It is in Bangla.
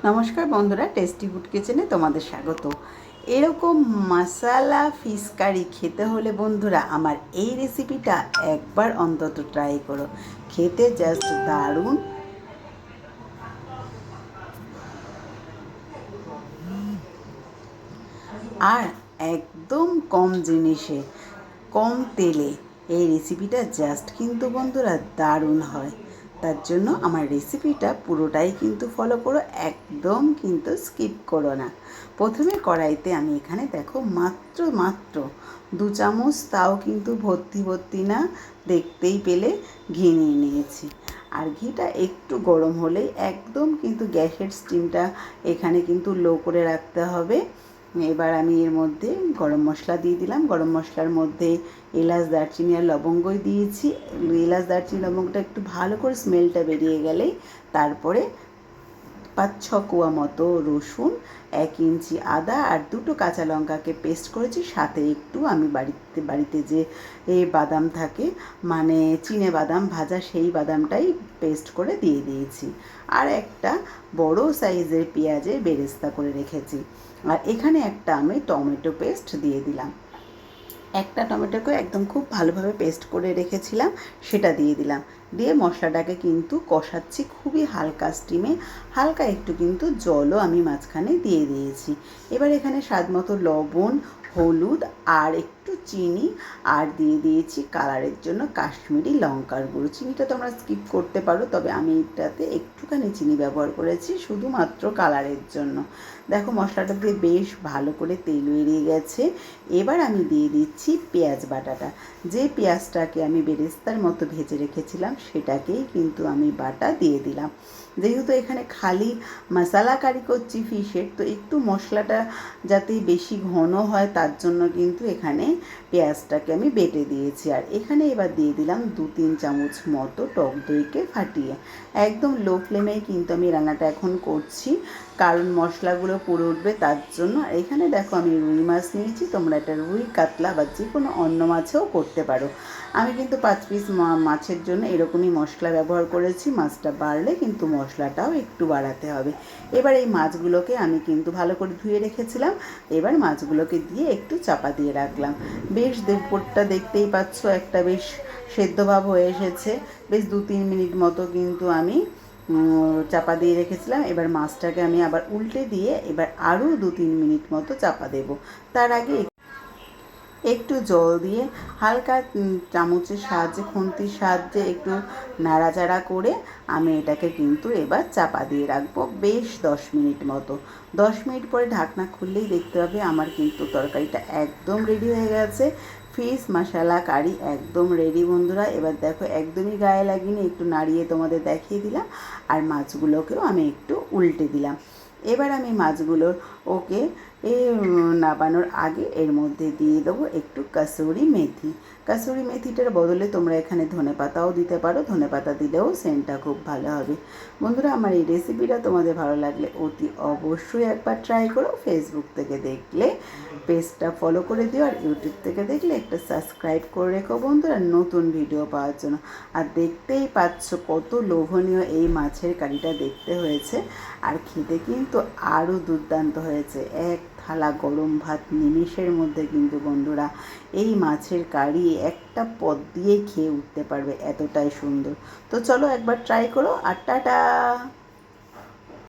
নমস্কার বন্ধুরা, টেস্টি ফুড কিচেনে তোমাদের স্বাগত। এরকম মশালা ফিশ কারি খেতে হলে বন্ধুরা আমার এই রেসিপিটা একবার অন্তত ট্রাই করো। খেতে জাস্ট দারুণ। আর একদম কম জিনিসে, কম তেলে এই রেসিপিটা জাস্ট কিন্তু বন্ধুরা দারুণ হয়। তার জন্য আমার রেসিপিটা পুরোটাই কিন্তু ফলো করো, একদম কিন্তু স্কিপ করো না। প্রথমে কড়াইতে আমি এখানে দেখো মাত্র 2 চামচ, তাও কিন্তু ভর্তি ভর্তি না, দেখতেই পেলে ঘি নিয়ে নিয়েছি। আর ঘিটা একটু গরম হলেই একদম কিন্তু গ্যাসের স্টিমটা এখানে কিন্তু লো করে রাখতে হবে। এবার আমি এর মধ্যে গরম মশলা দিয়ে দিলাম। গরম মশলার মধ্যে এলাচ, দারচিনি আর লবঙ্গই দিয়েছি। এলাচ, দারচিনি, লবঙ্গটা একটু ভালো করে স্মেলটা বেরিয়ে গেলেই তারপরে 5-6 কোয়া মতো রসুন, 1 ইঞ্চি আদা আর 2টো কাঁচা লঙ্কাকে পেস্ট করেছি। সাথে একটু আমি বাড়িতে যে বাদাম থাকে, মানে চিনে বাদাম ভাজা, সেই বাদামটাই পেস্ট করে দিয়ে দিয়েছি। আর একটা বড় সাইজের পেঁয়াজের বেরেস্তা করে রেখেছি। আর এখানে একটা আমি টমেটো পেস্ট দিয়ে দিলাম। একটা টমেটোকে একদম খুব ভালোভাবে পেস্ট করে রেখেছিলাম, সেটা দিয়ে দিলাম। দিয়ে মশলাটাকে কিন্তু কষাচ্ছি খুবই হালকা স্টিমে। হালকা একটু কিন্তু জলও আমি মাঝখানে দিয়ে দিয়েছি। এবার এখানে স্বাদ মতো লবণ, হলুদ আর একটু চিনি, আর দিয়ে দিয়েছি কালারের জন্য কাশ্মীরি লঙ্কার গুঁড়ো। চিনিটা তোমরা স্কিপ করতে পারো, তবে আমি এটাতে একটুখানি চিনি ব্যবহার করেছি শুধুমাত্র কালারের জন্য। দেখো মশলাটা দিয়ে বেশ ভালো করে তেল বেরিয়ে গেছে। এবার আমি দিয়ে দিচ্ছি পেঁয়াজ বাটাটা। যে পেঁয়াজটাকে আমি বেরেস্তার মতো ভেজে রেখেছিলাম সেটাকেই কিন্তু আমি বাটা দিয়ে দিলাম। যেহেতু এখানে খালি মশালা কারি করছি ফিশের, তো একটু মশলাটা যাতে বেশি ঘন হয় তার জন্য কিন্তু এখানে পেঁয়াজটাকে আমি বেটে দিয়েছি। আর এখানে এবার দিয়ে দিলাম 2-3 চামচ মতো টক দইকে ফাটিয়ে। একদম লো ফ্লেমেই কিন্তু আমি রান্নাটা এখন করছি, কারণ মশলাগুলো পুড়ে উঠবে তার জন্য। আর এখানে দেখো আমি রুই মাছ নিয়েছি, তোমরা এটা রুই, কাতলা বা যে কোনো অন্য মাছেও করতে পারো। আমি কিন্তু 5 পিস মাছের জন্য এরকমই মশলা ব্যবহার করেছি। মাছটা বাড়লে কিন্তু মশলাটাও একটু বাড়াতে হবে। এবার এই মাছগুলোকে আমি কিন্তু ভালো করে ধুয়ে রেখেছিলাম। এবার মাছগুলোকে দিয়ে একটু চাপা দিয়ে রাখলাম। বেশ উপরটা দেখতেই পাচ্ছ একটা বেশ সেদ্ধ ভাব হয়ে এসেছে। বেশ 2-3 মিনিট মতো কিন্তু আমি চাপা দিয়ে রেখেছিলাম। এবার মাছটাকে আমি আবার উল্টে দিয়ে এবার আরও 2-3 মিনিট মতো চাপা দেব। তার আগে একটু জল দিয়ে হালকা চামচের সাহায্যে, খুন্তির সাহায্যে একটু নাড়াচাড়া করে আমি এটাকে কিন্তু এবার চাপা দিয়ে রাখবো বেশ 10 মিনিট মতো। 10 মিনিট পরে ঢাকনা খুললেই দেখতে হবে আমার কিন্তু তরকারিটা একদম রেডি হয়ে গেছে। ফিশ মশালা কারি একদম রেডি বন্ধুরা। এবার দেখো একদমই গায়ে লাগিনি, একটু নাড়িয়ে তোমাদের দেখিয়ে দিলাম। আর মাছগুলোকেও আমি একটু উল্টে দিলাম। এবার আমি মাছগুলোর ওকে নাবানোর আগে এর মধ্যে দিয়ে দেবো একটু কাসুরি মেথি। কাসুরি মেথিটার বদলে তোমরা এখানে ধনেপাতাও দিতে পারো, ধনেপাতা দিলেও সেন্টটা খুব ভালো হবে। বন্ধুরা আমার এই রেসিপিটা তোমাদের ভালো লাগলে অতি অবশ্যই একবার ট্রাই করো। ফেসবুক থেকে দেখলে পেজটা ফলো করে দিও, আর ইউটিউব থেকে দেখলে একটা সাবস্ক্রাইব করে রেখো বন্ধুরা নতুন ভিডিও পাওয়ার জন্য। আর দেখতেই পাচ্ছ কত লোভনীয় এই মাছের কারিটা দেখতে হয়েছে, আর খেতে কিন্তু আরও দুর্দান্ত হয়েছে। এক থালা গরম ভাত নিমেষের মধ্যে কিন্তু বন্ধুরা এই মাছের কারি একটা পদ দিয়ে খেয়ে উঠতে পারবে, এতটাই সুন্দর। তো চলো একবার ট্রাই করো। আর টাটা।